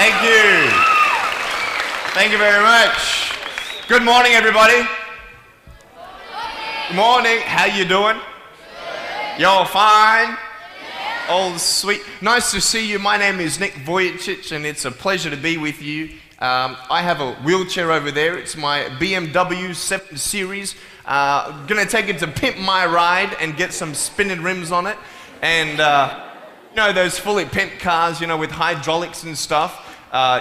Thank you. Thank you very much. Good morning, everybody. Good morning. How you doing? Y'all fine? All sweet. Nice to see you. My name is Nick Vujicic, and it's a pleasure to be with you. I have a wheelchair over there. It's my BMW 7 Series. Gonna take it to pimp my ride and get some spinning rims on it. And you know those fully pimped cars, you know, with hydraulics and stuff.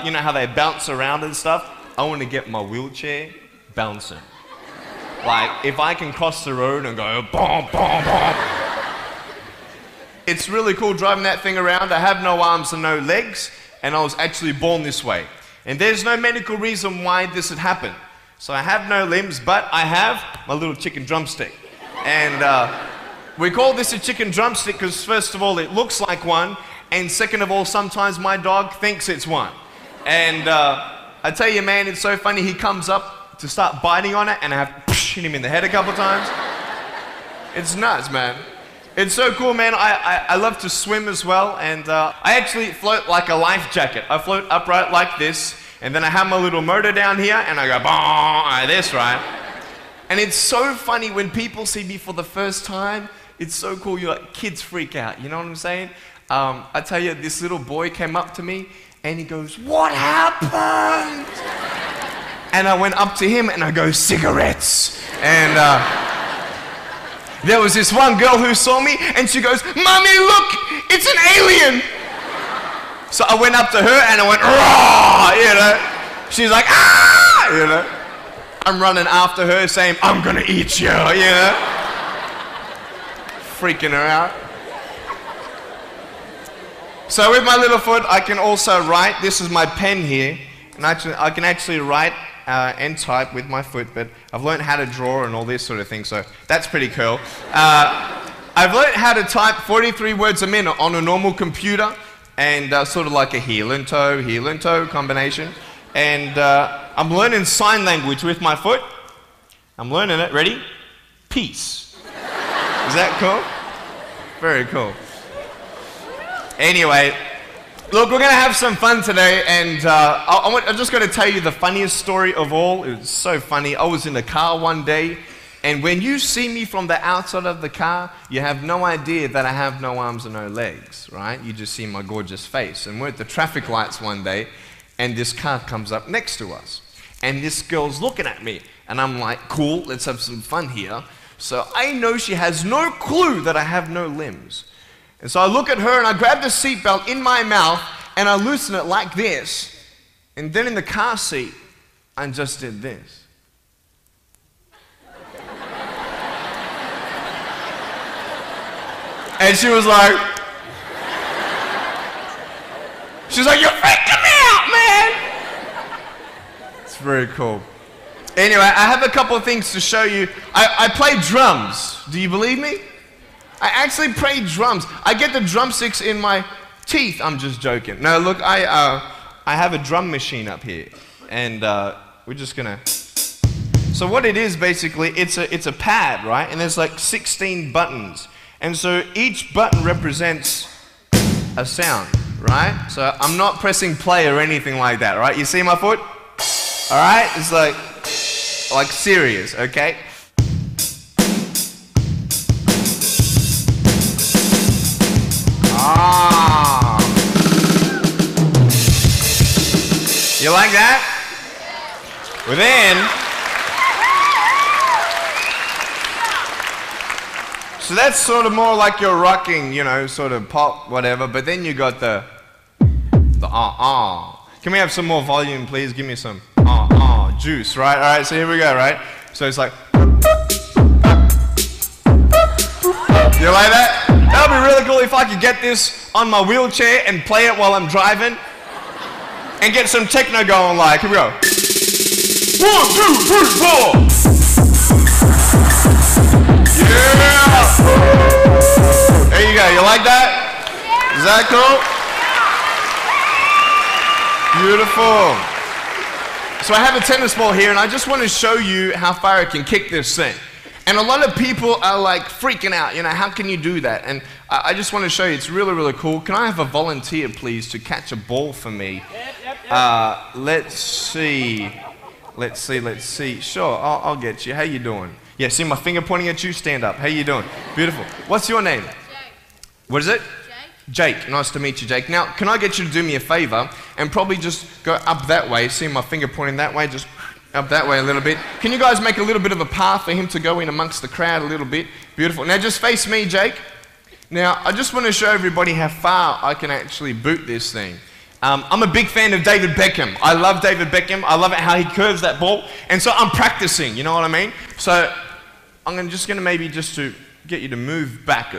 You know how they bounce around and stuff. I want to get my wheelchair bouncing. Like if I can cross the road and go boom, boom, boom. It's really cool driving that thing around. I have no arms and no legs, and I was actually born this way. And there's no medical reason why this had happened. So I have no limbs, but I have my little chicken drumstick. And we call this a chicken drumstick because first of all, it looks like one, and second of all, sometimes my dog thinks it's one. And I tell you, man, it's so funny. He comes up to start biting on it, and I have to hit him in the head a couple times. It's nuts, man. It's so cool, man. I love to swim as well, and I actually float like a life jacket. I float upright like this, and then I have my little motor down here, and I go, boom, like this, right? And it's so funny when people see me for the first time. It's so cool. You're like, kids freak out, you know what I'm saying? I tell you, this little boy came up to me, and he goes, "What happened?" And I went up to him, and I go, "Cigarettes." And there was this one girl who saw me, and she goes, "Mommy, look, it's an alien." So I went up to her, and I went, "Raw," you know. She's like, "Ah," you know. I'm running after her, saying, "I'm gonna eat you," you know. Freaking her out. So with my little foot, I can also write. This is my pen here, and I can actually write and type with my foot, but I've learned how to draw and all this sort of thing, so that's pretty cool. I've learned how to type 43 words a minute on a normal computer, and sort of like a heel and toe combination. And I'm learning sign language with my foot. I'm learning it. Ready? Peace. Is that cool? Very cool. Anyway, look, we're going to have some fun today, and I'm just going to tell you the funniest story of all. It was so funny. I was in a car one day, and when you see me from the outside of the car, you have no idea that I have no arms and no legs, right? You just see my gorgeous face. And we're at the traffic lights one day, and this car comes up next to us. And this girl's looking at me, and I'm like, cool, let's have some fun here. So I know she has no clue that I have no limbs. And so I look at her, and I grab the seatbelt in my mouth, and I loosen it like this. And then in the car seat, I just did this. And she was like, "You're freaking me out, man." It's very cool. Anyway, I have a couple of things to show you. I play drums. Do you believe me? I actually play drums. I get the drumsticks in my teeth. I'm just joking. No, look, I have a drum machine up here, and we're just gonna. So what it is basically, it's a pad, right? And there's like 16 buttons, and so each button represents a sound, right? So I'm not pressing play or anything like that, right? You see my foot? All right, it's like serious, okay? Ah. You like that? Well then, so that's sort of more like your rocking, you know, sort of pop, whatever, but then you got the ah. Can we have some more volume, please? Give me some juice, right? All right, so here we go, right? So it's like, you like that? That would be really cool if I could get this on my wheelchair and play it while I'm driving and get some techno going, like, here we go. 1, 2, 3, 4. Yeah! There you go, you like that? Is that cool? Beautiful. So I have a tennis ball here, and I just want to show you how far I can kick this thing. And a lot of people are like freaking out, you know, how can you do that? And I just want to show you, it's really, really cool. Can I have a volunteer, please, to catch a ball for me? Yep. Let's see. Sure, I'll get you. How you doing? Yeah, see my finger pointing at you? Stand up. How you doing? Beautiful. What's your name? Jake. What is it? Jake. Jake. Nice to meet you, Jake. Now, can I get you to do me a favor and probably just go up that way? See my finger pointing that way? Just up that way a little bit. Can you guys make a little bit of a path for him to go in amongst the crowd a little bit? Beautiful. Now, just face me, Jake. Now, I just want to show everybody how far I can actually boot this thing. I'm a big fan of David Beckham. I love David Beckham. I love it how he curves that ball. And so I'm practicing, you know what I mean? So I'm just going to maybe just to get you to move back.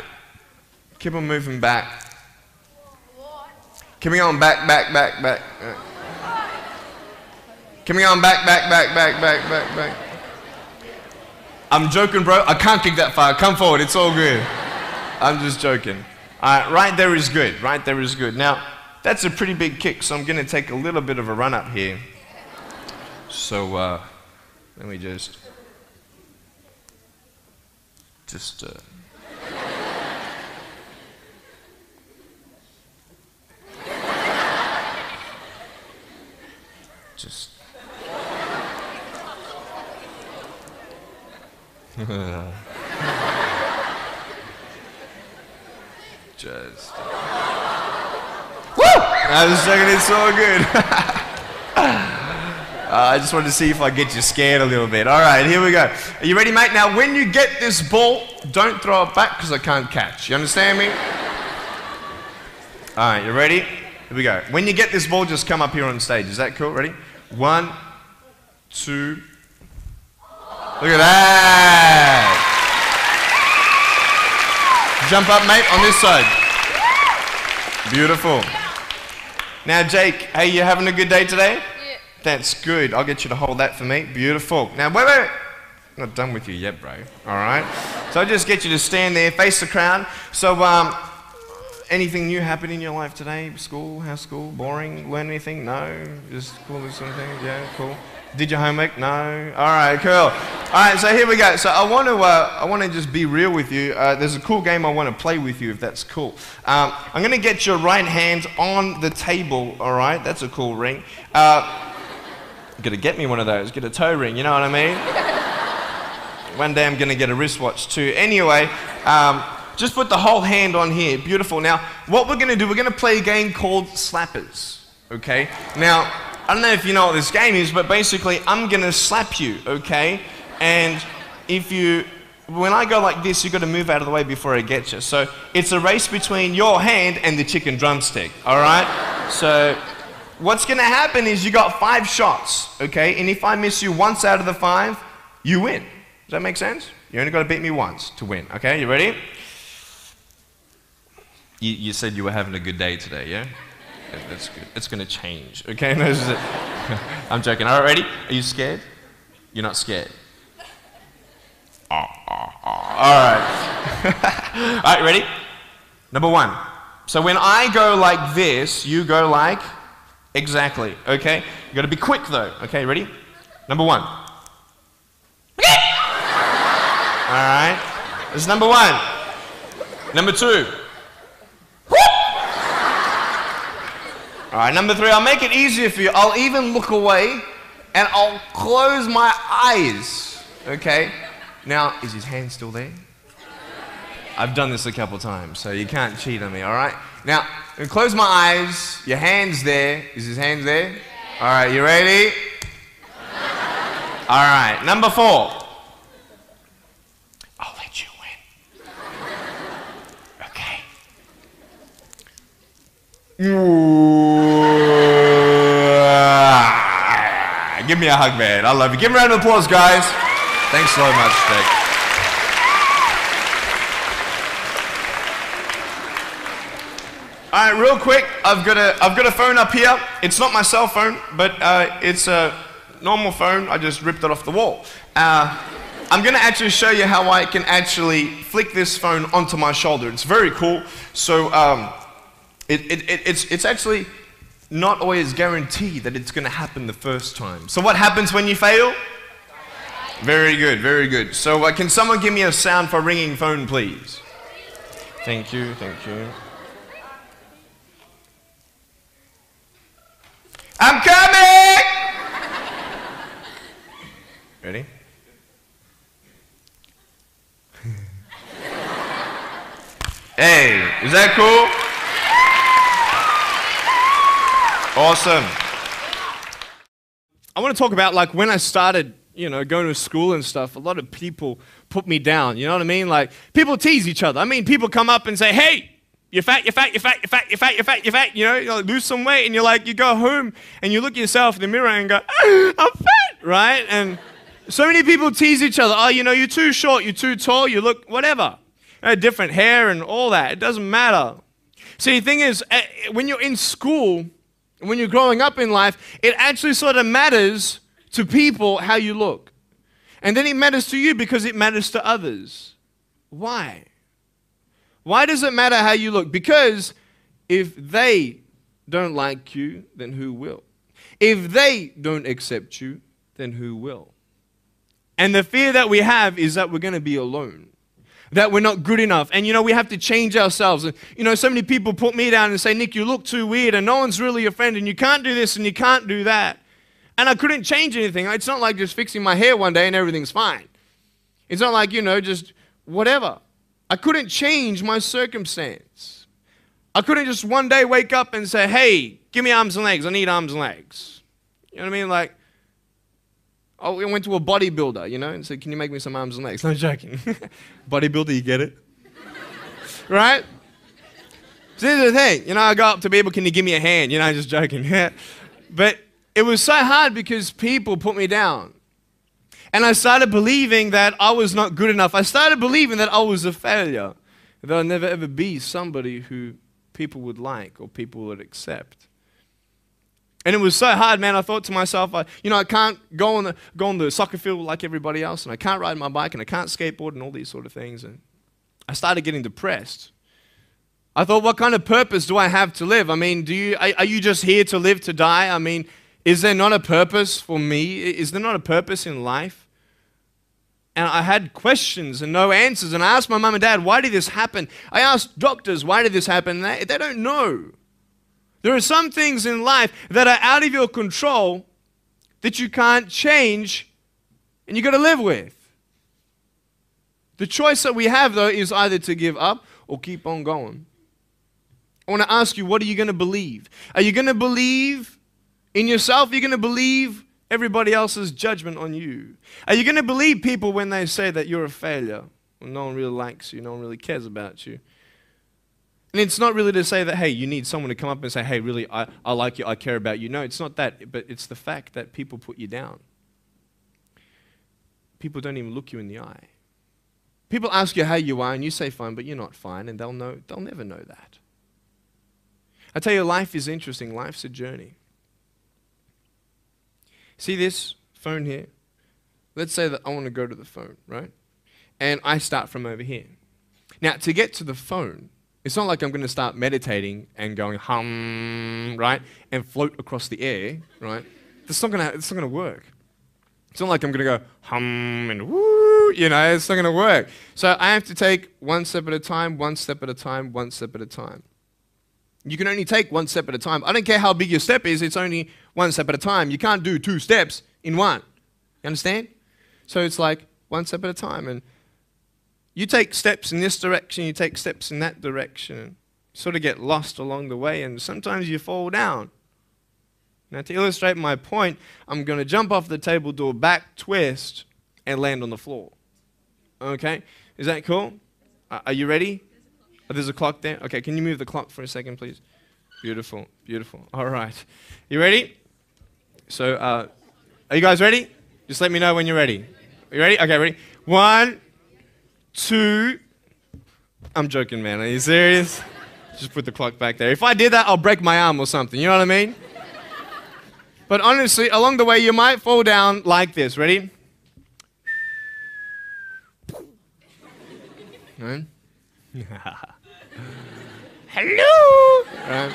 Keep on moving back. Keep on back. Keep on back. I'm joking, bro. I can't kick that far. Come forward. It's all good. I'm just joking. All right, right there is good. Right there is good. Now, that's a pretty big kick, so I'm going to take a little bit of a run up here. So, let me just I was joking, it's all good. I just wanted to see if I get you scared a little bit. All right, here we go. Are you ready, mate? Now, when you get this ball, don't throw it back because I can't catch. You understand me? All right, you ready? Here we go. When you get this ball, just come up here on stage. Is that cool? Ready? 1, 2. Look at that. Jump up, mate, on this side. Beautiful. Now, Jake, hey, you having a good day today? Yeah. That's good. I'll get you to hold that for me. Beautiful. Now, wait. I'm not done with you yet, bro. All right? So I'll just get you to stand there, face the crowd. So, anything new happen in your life today? School? How's school? Boring? Learn anything? No? Just cool, this sort of thing? Yeah, cool. Did your homework? No? All right, cool. All right, so here we go. So I want to just be real with you. There's a cool game I want to play with you, if that's cool. I'm going to get your right hand on the table, all right? That's a cool ring. Got to get me one of those. Get a toe ring, you know what I mean? One day I'm going to get a wristwatch too. Anyway, just put the whole hand on here. Beautiful. Now, what we're going to do, we're going to play a game called Slappers, okay? Now, I don't know if you know what this game is, but basically I'm gonna slap you, okay? And when I go like this, you've got to move out of the way before I get you. So it's a race between your hand and the chicken drumstick, all right? So what's gonna happen is you got 5 shots, okay? And if I miss you once out of the 5, you win. Does that make sense? You only got to beat me once to win, okay? You ready? You said you were having a good day today, yeah? That's good. It's going to change, okay? No, I'm joking. All right, ready? Are you scared? You're not scared? All right. All right, ready? Number 1. So when I go like this, you go like exactly, okay? You got to be quick though, okay? Ready? Number 1. All right. This is number 1. Number 2. All right, number 3, I'll make it easier for you. I'll even look away and I'll close my eyes, okay? Now, is his hand still there? I've done this a couple times, so you can't cheat on me, all right? Now, I'm gonna close my eyes, your hand's there. Is his hand there? All right, you ready? All right, number 4. I'll let you win. Okay. Give me a hug, man. I love you. Give him a round of applause, guys. Thanks so much, Jake. All right, real quick. I've got a phone up here. It's not my cell phone, but it's a normal phone. I just ripped it off the wall. I'm going to actually show you how I can actually flick this phone onto my shoulder. It's very cool. So it's actually not always guaranteed that it's going to happen the first time. So what happens when you fail? Very good, very good. So can someone give me a sound for ringing phone, please? Thank you, thank you. I'm coming! Ready? Hey, is that cool? Awesome. I want to talk about like when I started, going to school and stuff, a lot of people put me down, you know what I mean? Like people tease each other. I mean, people come up and say, hey, you're fat, you're fat, you're fat, you're fat, you're fat, you're fat, you're fat, you like, lose some weight, and you go home and you look at yourself in the mirror and go, I'm fat, right? And so many people tease each other. Oh, you're too short, you're too tall, you look whatever. Different hair and all that. It doesn't matter. See, the thing is, when you're in school, when you're growing up in life, it actually sort of matters to people how you look. And then it matters to you because it matters to others. Why? Why does it matter how you look? Because if they don't like you, then who will? If they don't accept you, then who will? And the fear that we have is that we're going to be alone, that we're not good enough. And, we have to change ourselves. And, so many people put me down and say, Nick, you look too weird and no one's really your friend and you can't do this and you can't do that. And I couldn't change anything. It's not like just fixing my hair one day and everything's fine. It's not like, just whatever. I couldn't change my circumstance. I couldn't just one day wake up and say, hey, give me arms and legs. I need arms and legs. You know what I mean? Like, I went to a bodybuilder, and said, can you make me some arms and legs? No joking. Bodybuilder, you get it? Right? So this is the thing. I go up to people, can you give me a hand? Just joking. But it was so hard because people put me down. And I started believing that I was not good enough. I started believing that I was a failure. That I'd never ever be somebody who people would like or people would accept. And it was so hard, man. I thought to myself, I can't go on the soccer field like everybody else, and I can't ride my bike, and I can't skateboard, and all these sort of things. And I started getting depressed. I thought, what kind of purpose do I have to live? I mean, are you just here to live to die? I mean, is there not a purpose for me? Is there not a purpose in life? And I had questions and no answers. And I asked my mum and dad, why did this happen? I asked doctors, why did this happen? And they don't know. There are some things in life that are out of your control that you can't change and you got to live with. The choice that we have, though, is either to give up or keep on going. I want to ask you, what are you going to believe? Are you going to believe in yourself? Are you going to believe everybody else's judgment on you? Are you going to believe people when they say that you're a failure? When no one really likes you, no one really cares about you. And it's not really to say that, hey, you need someone to come up and say, hey, really, I like you, I care about you. No, it's not that, but it's the fact that people put you down. People don't even look you in the eye. People ask you how you are, and you say fine, but you're not fine, and they'll never know that. I tell you, life is interesting. Life's a journey. See this phone here? Let's say that I want to go to the phone, right? And I start from over here. Now, to get to the phone, it's not like I'm going to start meditating and going hum, right? And float across the air, right? It's not going to work. It's not like I'm going to go hum and woo, it's not going to work. So I have to take one step at a time, one step at a time, one step at a time. You can only take one step at a time. I don't care how big your step is, it's only one step at a time. You can't do 2 steps in one. You understand? So it's like one step at a time. And you take steps in this direction, you take steps in that direction. And sort of get lost along the way, and sometimes you fall down. Now, to illustrate my point, I'm going to jump off the table, do a back twist, and land on the floor. Okay? Is that cool? Are you ready? Oh, there's a clock there? Okay, can you move the clock for a second, please? Beautiful, beautiful. All right. You ready? So, are you guys ready? Just let me know when you're ready. Are you ready? Okay, ready? 1, 2. I'm joking, man. Are you serious? Just put the clock back there. If I did that, I'll break my arm or something. You know what I mean? But honestly, along the way, you might fall down like this. Ready? Right? Hello! Right.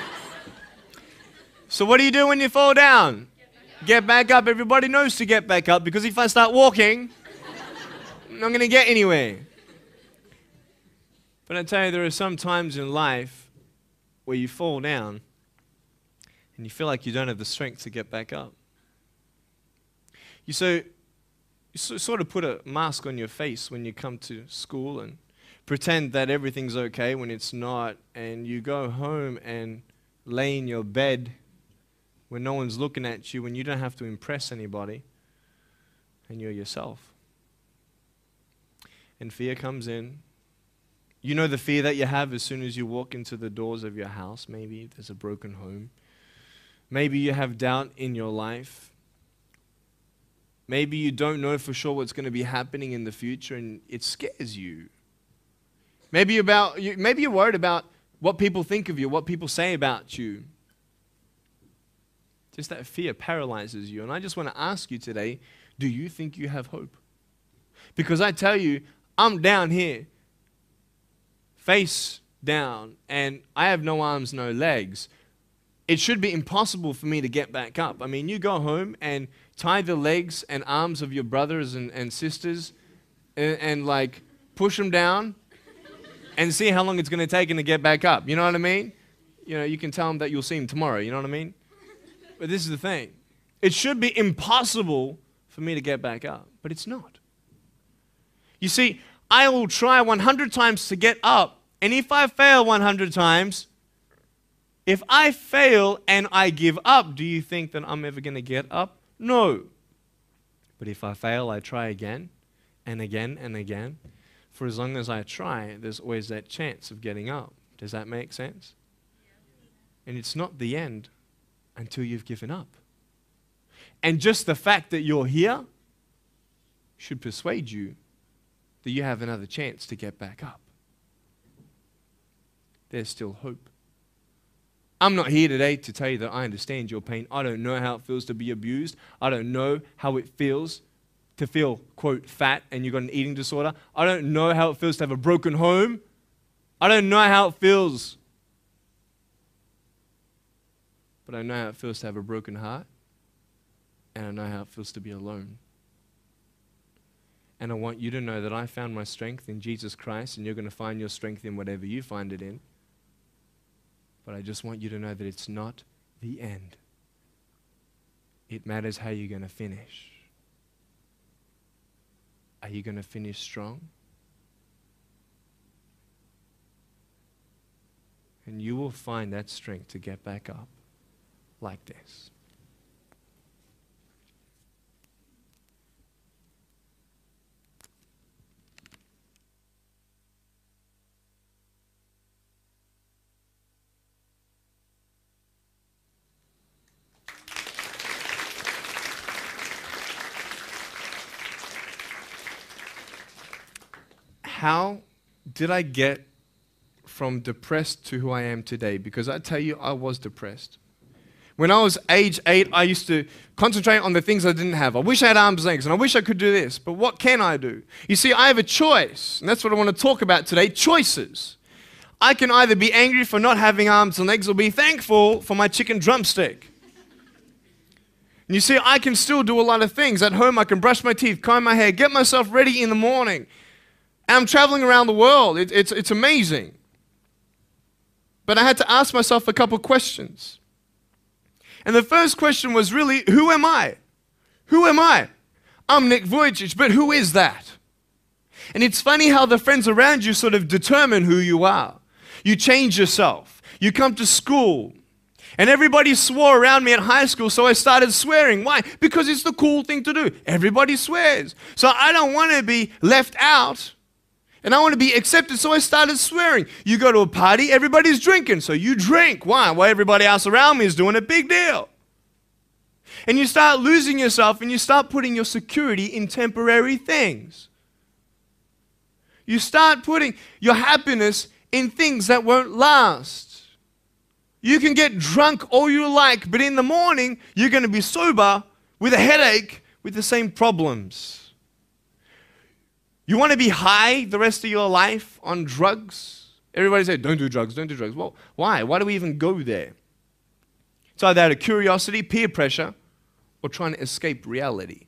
So what do you do when you fall down? Get back up. Everybody knows to get back up, because if I start walking, I'm not going to get anywhere. But I tell you, there are some times in life where you fall down And you feel like you don't have the strength to get back up. You sort of put a mask on your face when you come to school and pretend that everything's okay when it's not, and you go home and lay in your bed when no one's looking at you, when you don't have to impress anybody, and you're yourself. And fear comes in. You know the fear that you have as soon as you walk into the doors of your house. Maybe there's a broken home. Maybe you have doubt in your life. Maybe you don't know for sure what's going to be happening in the future and it scares you. Maybe you're worried about what people think of you, what people say about you. Just that fear paralyzes you. And I just want to ask you today, do you think you have hope? Because I tell you, I'm down here, face down, and I have no arms, no legs. It should be impossible for me to get back up. I mean, you go home and tie the legs and arms of your brothers and sisters and like push them down and see how long it's going to take them to get back up. You know what I mean? You know, you can tell them that you'll see them tomorrow. You know what I mean? But this is the thing. It should be impossible for me to get back up, but it's not. You see, I will try 100 times to get up, and if I fail 100 times, if I fail and I give up, do you think that I'm ever going to get up? No. But if I fail, I try again and again and again. For as long as I try, there's always that chance of getting up. Does that make sense? And it's not the end until you've given up. And just the fact that you're here should persuade you that you have another chance to get back up. There's still hope. I'm not here today to tell you that I understand your pain. I don't know how it feels to be abused. I don't know how it feels to feel, quote, fat and you've got an eating disorder. I don't know how it feels to have a broken home. I don't know how it feels. But I know how it feels to have a broken heart. And I know how it feels to be alone. And I want you to know that I found my strength in Jesus Christ, and you're going to find your strength in whatever you find it in. But I just want you to know that it's not the end. It matters how you're going to finish. Are you going to finish strong? And you will find that strength to get back up like this. How did I get from depressed to who I am today? Because I tell you, I was depressed. When I was age 8, I used to concentrate on the things I didn't have. I wish I had arms and legs, and I wish I could do this, but what can I do? You see, I have a choice, and that's what I want to talk about today, choices. I can either be angry for not having arms and legs or be thankful for my chicken drumstick. And you see, I can still do a lot of things. At home, I can brush my teeth, comb my hair, get myself ready in the morning. And I'm traveling around the world. It's amazing. But I had to ask myself a couple questions. And the first question was really, who am I? Who am I? I'm Nick Vujicic, but who is that? And it's funny how the friends around you sort of determine who you are. You change yourself. You come to school. And everybody swore around me at high school, so I started swearing. Why? Because it's the cool thing to do. Everybody swears. So I don't want to be left out. And I want to be accepted, so I started swearing. You go to a party, everybody's drinking, so you drink. Why? Well, everybody else around me is doing a big deal. And you start losing yourself, and you start putting your security in temporary things. You start putting your happiness in things that won't last. You can get drunk all you like, but in the morning, you're going to be sober with a headache with the same problems. You want to be high the rest of your life on drugs? Everybody says, don't do drugs, don't do drugs. Well, why? Why do we even go there? It's either out of curiosity, peer pressure, or trying to escape reality.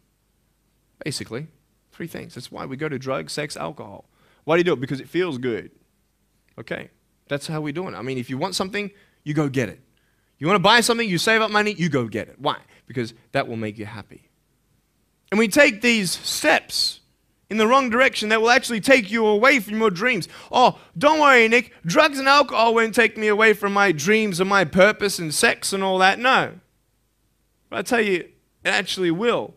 Basically, 3 things. That's why we go to drugs, sex, alcohol. Why do you do it? Because it feels good. Okay, that's how we do it. I mean, if you want something, you go get it. You want to buy something, you save up money, you go get it. Why? Because that will make you happy. And we take these steps in the wrong direction that will actually take you away from your dreams. Oh, don't worry, Nick. Drugs and alcohol won't take me away from my dreams and my purpose and sex and all that. No. But I tell you, it actually will.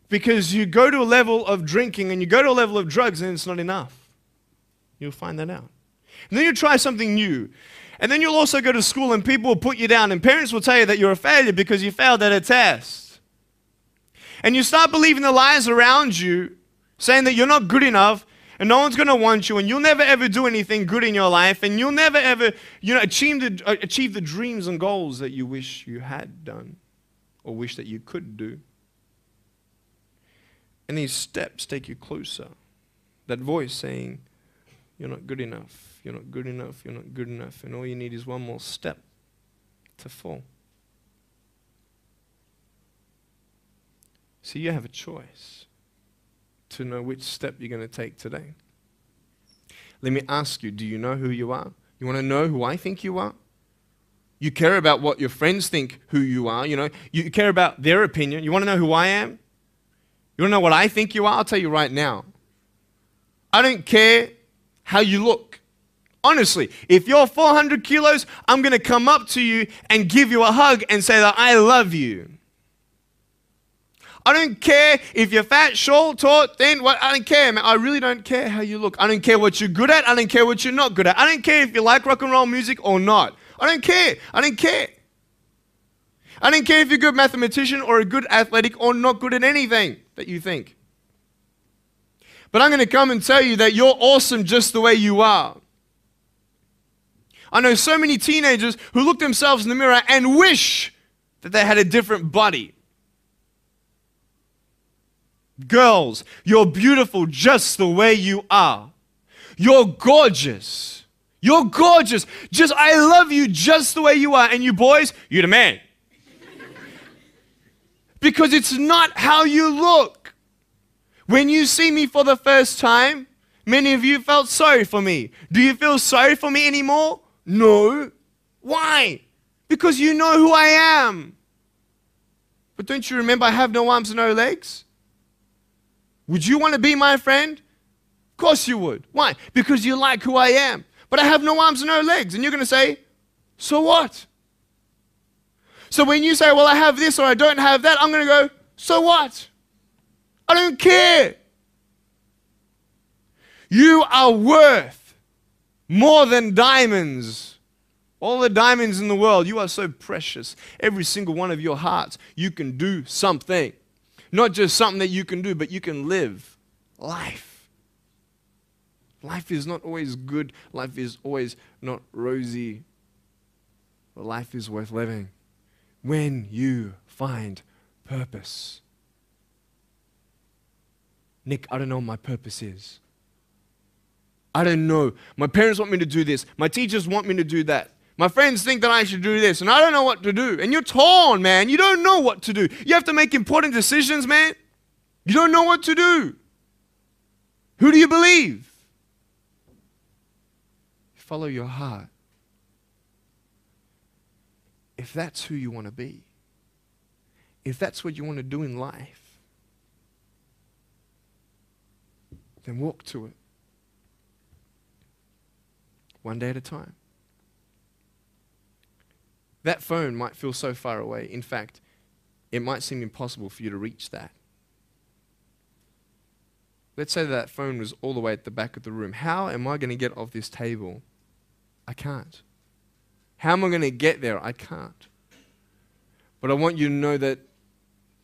Because you go to a level of drinking and you go to a level of drugs and it's not enough. You'll find that out. And then you try something new. And then you'll also go to school and people will put you down and parents will tell you that you're a failure because you failed at a test. And you start believing the lies around you, saying that you're not good enough and no one's going to want you and you'll never ever do anything good in your life and you'll never ever achieve the dreams and goals that you wish you had done or wish that you could do. And these steps take you closer. That voice saying, you're not good enough, you're not good enough, you're not good enough, and all you need is one more step to fall. So you have a choice to know which step you're going to take today. Let me ask you, do you know who you are? You want to know who I think you are? You care about what your friends think who you are. You care about their opinion. You want to know who I am? You want to know what I think you are? I'll tell you right now. I don't care how you look. Honestly, if you're 400 kilos, I'm going to come up to you and give you a hug and say that I love you. I don't care if you're fat, short, tall, thin, I don't care, man. I really don't care how you look. I don't care what you're good at. I don't care what you're not good at. I don't care if you like rock and roll music or not. I don't care. I don't care. I don't care if you're a good mathematician or a good athletic or not good at anything that you think. But I'm going to come and tell you that you're awesome just the way you are. I know so many teenagers who look themselves in the mirror and wish that they had a different body. Girls, you're beautiful just the way you are. You're gorgeous. You're gorgeous. I love you just the way you are. And you boys, you're the man. Because it's not how you look. When you see me for the first time, many of you felt sorry for me. Do you feel sorry for me anymore? No. Why? Because you know who I am. But don't you remember I have no arms and no legs? Would you want to be my friend? Of course you would. Why? Because you like who I am. But I have no arms and no legs. And you're going to say, so what? So when you say, well, I have this or I don't have that, I'm going to go, so what? I don't care. You are worth more than diamonds. All the diamonds in the world, you are so precious. Every single one of your hearts, you can do something. Not just something that you can do, but you can live life. Life is not always good. Life is always not rosy. But life is worth living when you find purpose. Nick, I don't know what my purpose is. I don't know. My parents want me to do this. My teachers want me to do that. My friends think that I should do this, and I don't know what to do. And you're torn, man. You don't know what to do. You have to make important decisions, man. You don't know what to do. Who do you believe? Follow your heart. If that's who you want to be, if that's what you want to do in life, then walk to it. One day at a time. That phone might feel so far away. In fact, it might seem impossible for you to reach that. Let's say that phone was all the way at the back of the room. How am I going to get off this table? I can't. How am I going to get there? I can't. But I want you to know that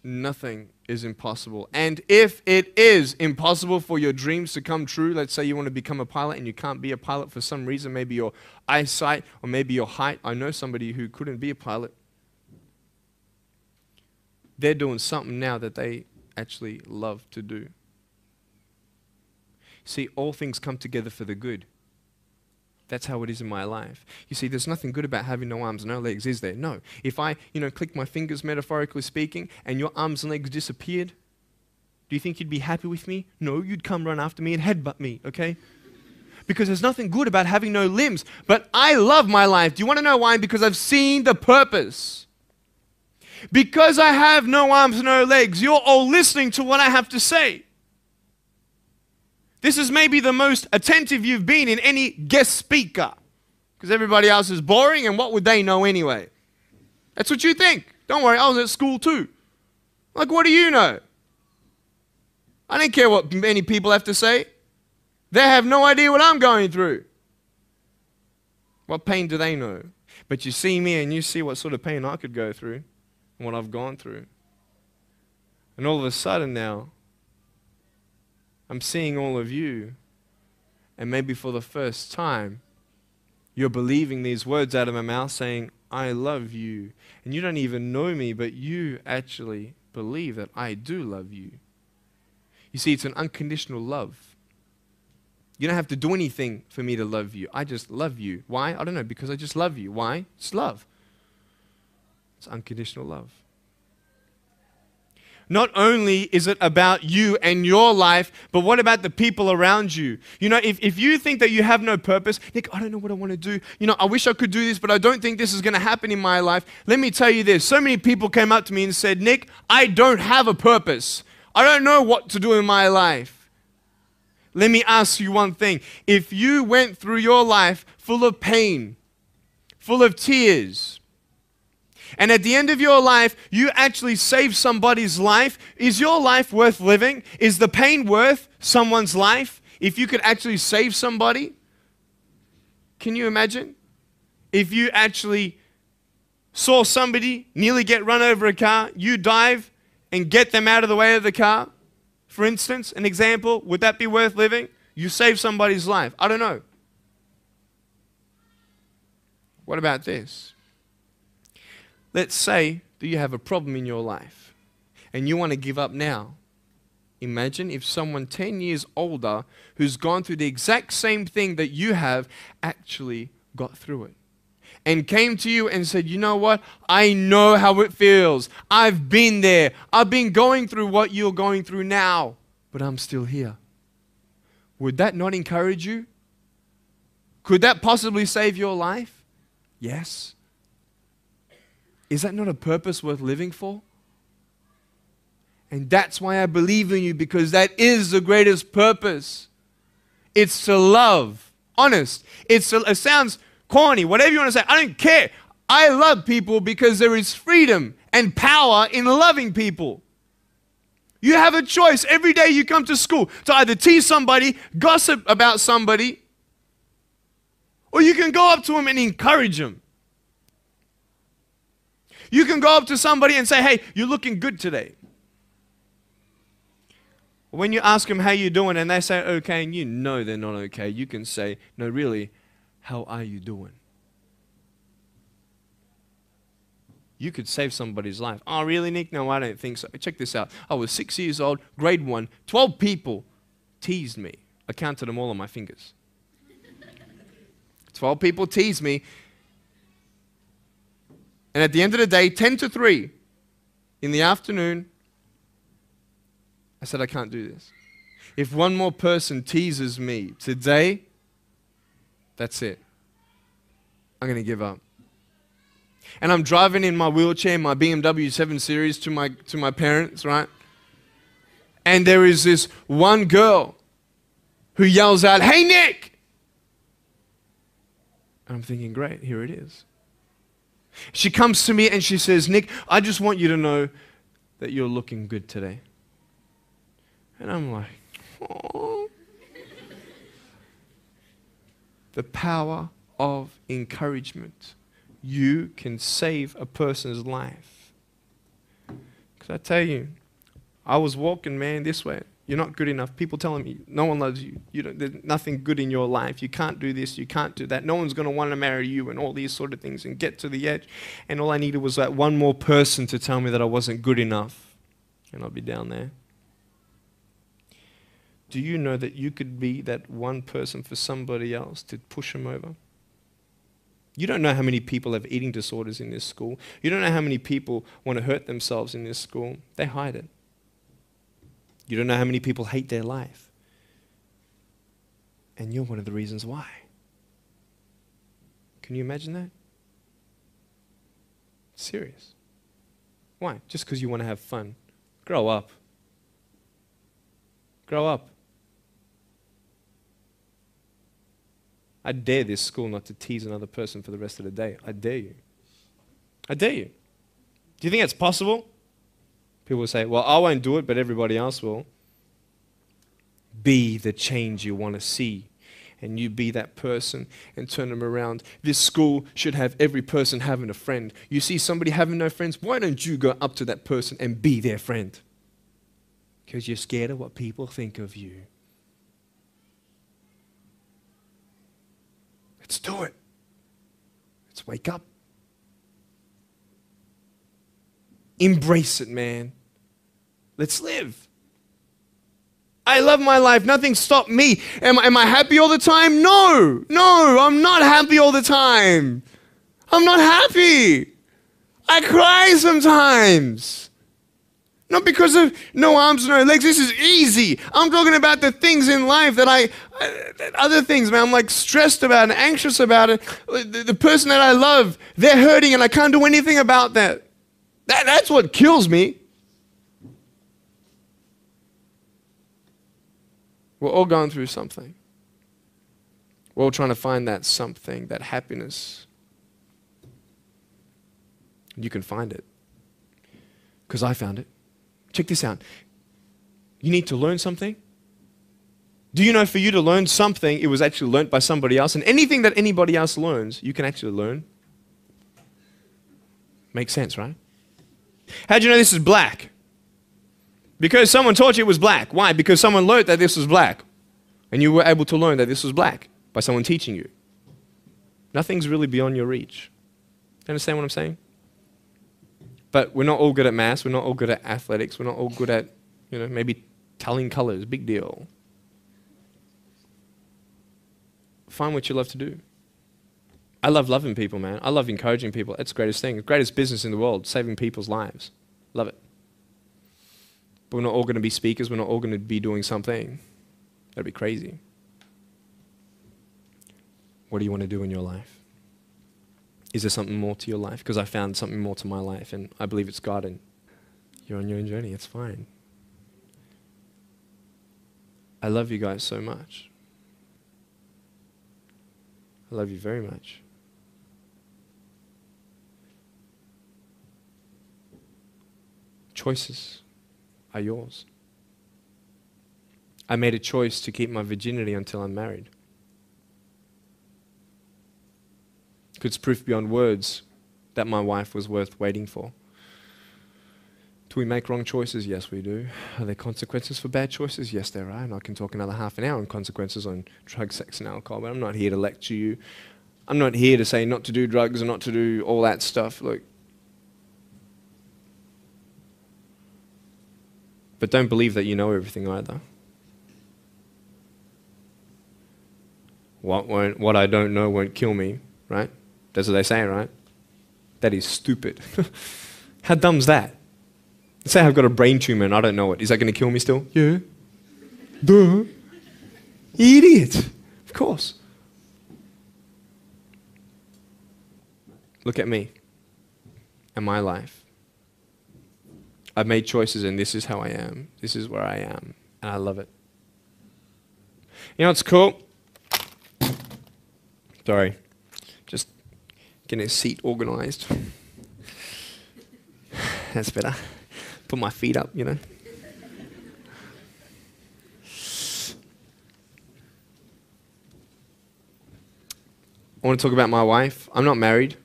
nothing is impossible. And if it is impossible for your dreams to come true, let's say you want to become a pilot and you can't be a pilot for some reason, maybe your eyesight or maybe your height. I know somebody who couldn't be a pilot. They're doing something now that they actually love to do. See, all things come together for the good. That's how it is in my life. You see, there's nothing good about having no arms and no legs, is there? No. If I, click my fingers, metaphorically speaking, and your arms and legs disappeared, do you think you'd be happy with me? No, you'd come run after me and headbutt me, okay? because there's nothing good about having no limbs. But I love my life. Do you want to know why? Because I've seen the purpose. Because I have no arms, no legs, you're all listening to what I have to say. This is maybe the most attentive you've been in any guest speaker. Because everybody else is boring, and what would they know anyway? That's what you think. Don't worry, I was at school too. Like, what do you know? I don't care what many people have to say. They have no idea what I'm going through. What pain do they know? But you see me and you see what sort of pain I could go through and what I've gone through. And all of a sudden now, I'm seeing all of you, and maybe for the first time, you're believing these words out of my mouth saying, I love you. And you don't even know me, but you actually believe that I do love you. You see, it's an unconditional love. You don't have to do anything for me to love you. I just love you. Why? I don't know, because I just love you. Why? It's love. It's unconditional love. Not only is it about you and your life, but what about the people around you? You know, if you think that you have no purpose, Nick, I don't know what I want to do. You know, I wish I could do this, but I don't think this is going to happen in my life. Let me tell you this. So many people came up to me and said, Nick, I don't have a purpose. I don't know what to do in my life. Let me ask you one thing. If you went through your life full of pain, full of tears, and at the end of your life, you actually saved somebody's life, is your life worth living? Is the pain worth someone's life? If you could actually save somebody? Can you imagine? If you actually saw somebody nearly get run over a car, you dive and get them out of the way of the car, for instance, an example, would that be worth living? You save somebody's life. I don't know. What about this? Let's say that you have a problem in your life and you want to give up now. Imagine if someone 10 years older who's gone through the exact same thing that you have actually got through it and came to you and said, you know what? I know how it feels. I've been there. I've been going through what you're going through now, but I'm still here. Would that not encourage you? Could that possibly save your life? Yes. Is that not a purpose worth living for? And that's why I believe in you, because that is the greatest purpose. It's to love. Honest. It sounds corny, whatever you want to say. I don't care. I love people because there is freedom and power in loving people. You have a choice every day you come to school to either tease somebody, gossip about somebody, or you can go up to them and encourage them. You can go up to somebody and say, hey, you're looking good today. When you ask them how you doing and they say okay and you know they're not okay, you can say, no, really, how are you doing? You could save somebody's life. Oh, really, Nick? No, I don't think so. Check this out. I was 6 years old, grade 1. 12 people teased me. I counted them all on my fingers. 12 people teased me. And at the end of the day, 10 to 3 in the afternoon, I said, I can't do this. If one more person teases me today, that's it. I'm going to give up. And I'm driving in my wheelchair, my BMW 7 Series to my parents, right? And there is this one girl who yells out, hey, Nick! And I'm thinking, great, here it is. She comes to me and she says, Nick, I just want you to know that you're looking good today. And I'm like, oh. The power of encouragement. You can save a person's life. Because I tell you, I was walking, man, this way. You're not good enough. People telling me, no one loves you. There's nothing good in your life. You can't do this. You can't do that. No one's going to want to marry you and all these sort of things and get to the edge. And all I needed was that one more person to tell me that I wasn't good enough. And I'll be down there. Do you know that you could be that one person for somebody else to push them over? You don't know how many people have eating disorders in this school. You don't know how many people want to hurt themselves in this school. They hide it. You don't know how many people hate their life. And you're one of the reasons why. Can you imagine that? Serious. Why? Just because you want to have fun. Grow up. Grow up. I dare this school not to tease another person for the rest of the day. I dare you. I dare you. Do you think it's possible? People will say, well, I won't do it, but everybody else will. Be the change you want to see. And you be that person and turn them around. This school should have every person having a friend. You see somebody having no friends, why don't you go up to that person and be their friend? Because you're scared of what people think of you. Let's do it. Let's wake up. Embrace it, man. Let's live. I love my life. Nothing stopped me. Am I happy all the time? No. No, I'm not happy all the time. I'm not happy. I cry sometimes. Not because of no arms, no legs. This is easy. I'm talking about the things in life that other things, man, I'm like stressed about and anxious about it. The person that I love, they're hurting and I can't do anything about that. That's what kills me. We're all going through something. We're all trying to find that something, that happiness. You can find it. Because I found it. Check this out. You need to learn something. Do you know for you to learn something, it was actually learnt by somebody else? And anything that anybody else learns, you can actually learn. Makes sense, right? How'd you know this is black? Because someone taught you it was black. Why? Because someone learned that this was black. And you were able to learn that this was black by someone teaching you. Nothing's really beyond your reach. You understand what I'm saying? But we're not all good at maths. We're not all good at athletics. We're not all good at, maybe telling colors. Big deal. Find what you love to do. I love loving people, man. I love encouraging people. It's the greatest thing. The greatest business in the world, saving people's lives. Love it. But we're not all going to be speakers. We're not all going to be doing something. That'd be crazy. What do you want to do in your life? Is there something more to your life? Because I found something more to my life, and I believe it's God, and you're on your own journey. It's fine. I love you guys so much. I love you very much. Choices are yours. I made a choice to keep my virginity until I'm married. It's proof beyond words that my wife was worth waiting for. Do we make wrong choices? Yes, we do. Are there consequences for bad choices? Yes, there are. And I can talk another half an hour on consequences on drugs, sex, and alcohol, but I'm not here to lecture you. I'm not here to say not to do drugs and not to do all that stuff. Look. But don't believe that you know everything either. What I don't know won't kill me, right? That's what they say, right? That is stupid. How dumb's that? Let's say I've got a brain tumor and I don't know it. Is that going to kill me still? Yeah. Duh. Idiot. Of course. Look at me and my life. I've made choices and this is how I am. This is where I am. And I love it. You know what's cool? Sorry. Just getting a seat organized. That's better. Put my feet up, I want to talk about my wife. I'm not married.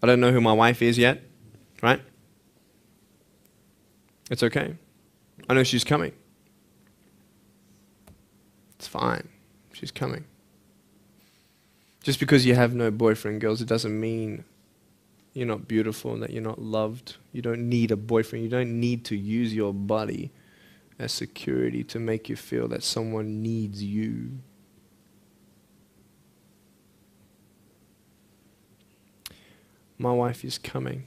I don't know who my wife is yet, right? It's okay. I know she's coming. It's fine. She's coming. Just because you have no boyfriend, girls, it doesn't mean you're not beautiful and that you're not loved. You don't need a boyfriend. You don't need to use your body as security to make you feel that someone needs you. My wife is coming.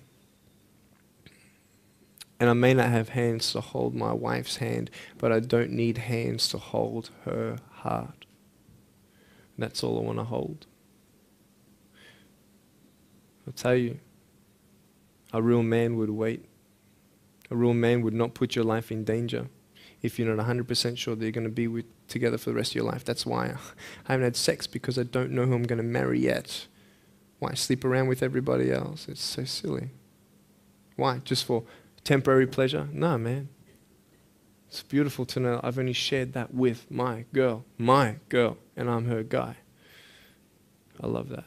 And I may not have hands to hold my wife's hand, but I don't need hands to hold her heart. That's all I want to hold. I'll tell you, a real man would wait. A real man would not put your life in danger if you're not 100% sure that you're going to be together for the rest of your life. That's why I haven't had sex, because I don't know who I'm going to marry yet. Why sleep around with everybody else? It's so silly. Why? Just for temporary pleasure? No, man. It's beautiful to know I've only shared that with my girl, and I'm her guy. I love that.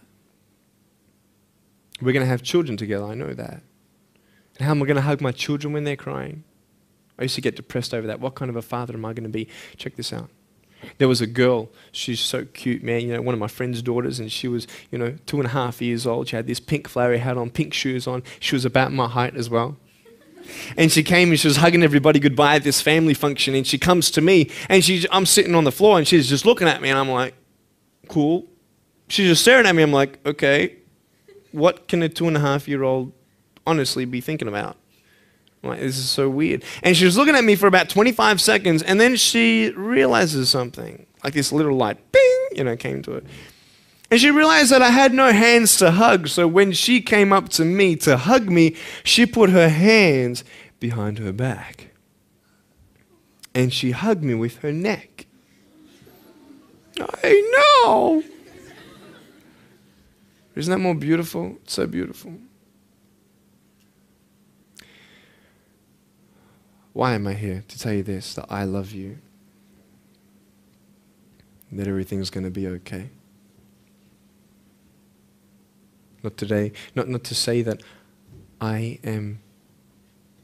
We're going to have children together, I know that. And how am I going to hug my children when they're crying? I used to get depressed over that. What kind of a father am I going to be? Check this out. There was a girl, she's so cute, man, you know, one of my friend's daughters, and she was, 2.5 years old. She had this pink flowery hat on, pink shoes on. She was about my height as well. And she came and she was hugging everybody goodbye at this family function, and she comes to me, and I'm sitting on the floor, and she's just looking at me, and I'm like, cool. She's just staring at me. I'm like, okay, what can a 2.5-year-old honestly be thinking about? I'm like, this is so weird. And she was looking at me for about 25 seconds, and then she realizes something. Like this little light, bing, came to it. And she realized that I had no hands to hug, so when she came up to me to hug me, she put her hands behind her back. And she hugged me with her neck. I know. Isn't that more beautiful? It's so beautiful. Why am I here? To tell you this, that I love you. That everything's going to be okay. Not today, not to say that I am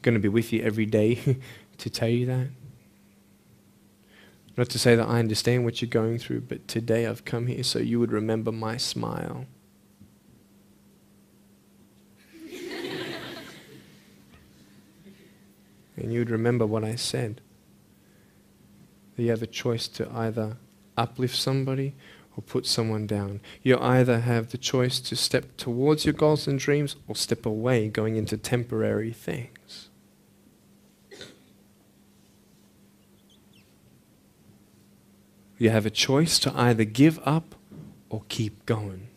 going to be with you every day to tell you that. Not to say that I understand what you're going through, but today I've come here so you would remember my smile. And you would remember what I said. That you have a choice to either uplift somebody or put someone down. You either have the choice to step towards your goals and dreams or step away, going into temporary things. You have a choice to either give up or keep going.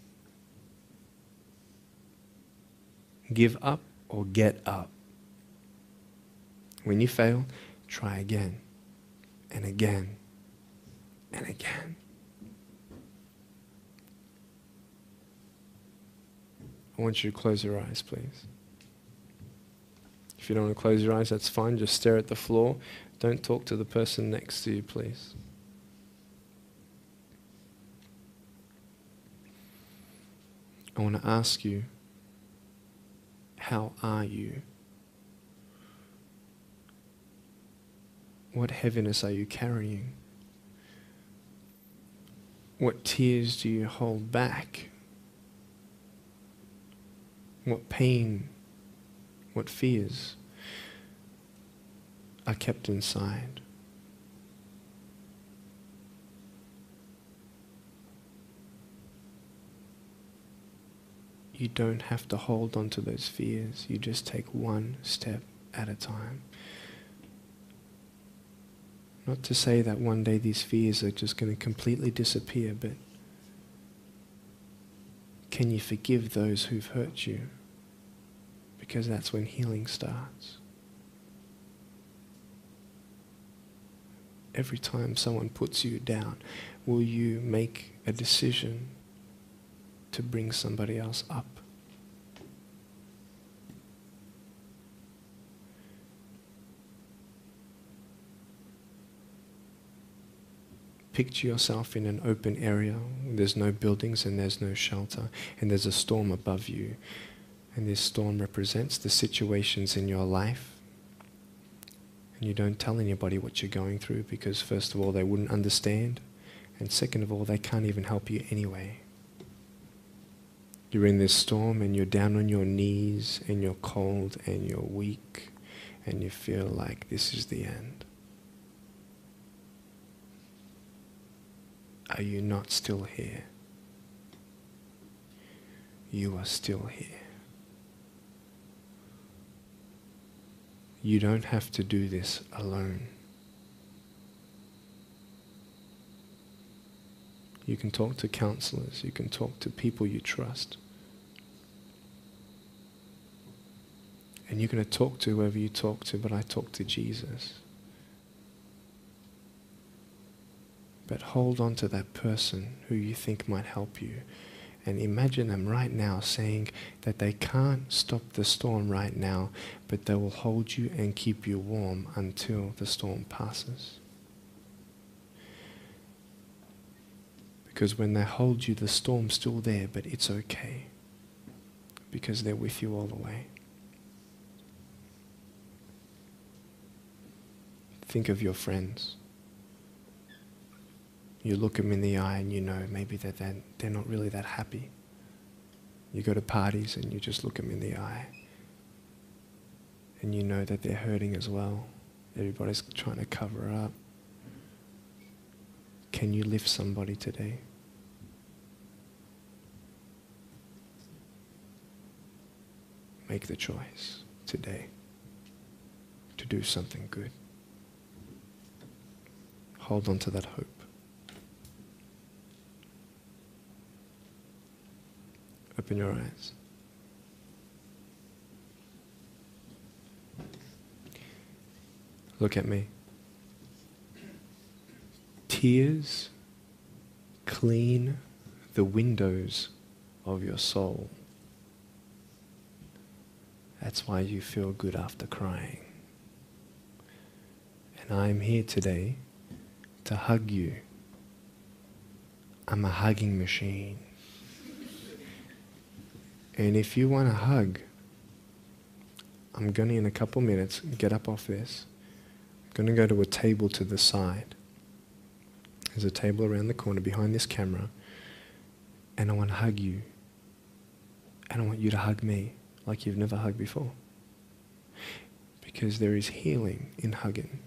Give up or get up. When you fail, try again and again and again. I want you to close your eyes, please. If you don't want to close your eyes, that's fine. Just stare at the floor. Don't talk to the person next to you, please. I want to ask you, how are you? What heaviness are you carrying? What tears do you hold back? What pain, what fears are kept inside? You don't have to hold on to those fears. You just take one step at a time. Not to say that one day these fears are just going to completely disappear, but can you forgive those who've hurt you? Because that's when healing starts. Every time someone puts you down, will you make a decision to bring somebody else up? Picture yourself in an open area. There's no buildings and there's no shelter, and there's a storm above you. And this storm represents the situations in your life. And you don't tell anybody what you're going through, because first of all, they wouldn't understand. And second of all, they can't even help you anyway. You're in this storm and you're down on your knees and you're cold and you're weak and you feel like this is the end. Are you not still here? You are still here. You don't have to do this alone. You can talk to counselors. You can talk to people you trust. And you're going to talk to whoever you talk to, but I talk to Jesus. But hold on to that person who you think might help you. And imagine them right now saying that they can't stop the storm right now, but they will hold you and keep you warm until the storm passes. Because when they hold you, the storm's still there, but it's okay. Because they're with you all the way. Think of your friends. You look them in the eye and you know maybe that they're not really that happy. You go to parties and you just look them in the eye. And you know that they're hurting as well. Everybody's trying to cover up. Can you lift somebody today? Make the choice today to do something good. Hold on to that hope. Open your eyes. Look at me. Tears clean the windows of your soul. That's why you feel good after crying. And I'm here today to hug you. I'm a hugging machine. And if you want a hug, I'm going to, in a couple minutes, get up off this. I'm going to go to a table to the side. There's a table around the corner behind this camera. And I want to hug you. And I want you to hug me like you've never hugged before. Because there is healing in hugging.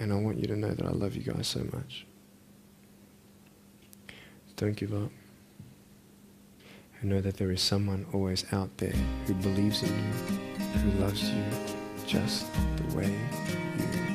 And I want you to know that I love you guys so much. Don't give up. And know that there is someone always out there who believes in you, who loves you just the way you are.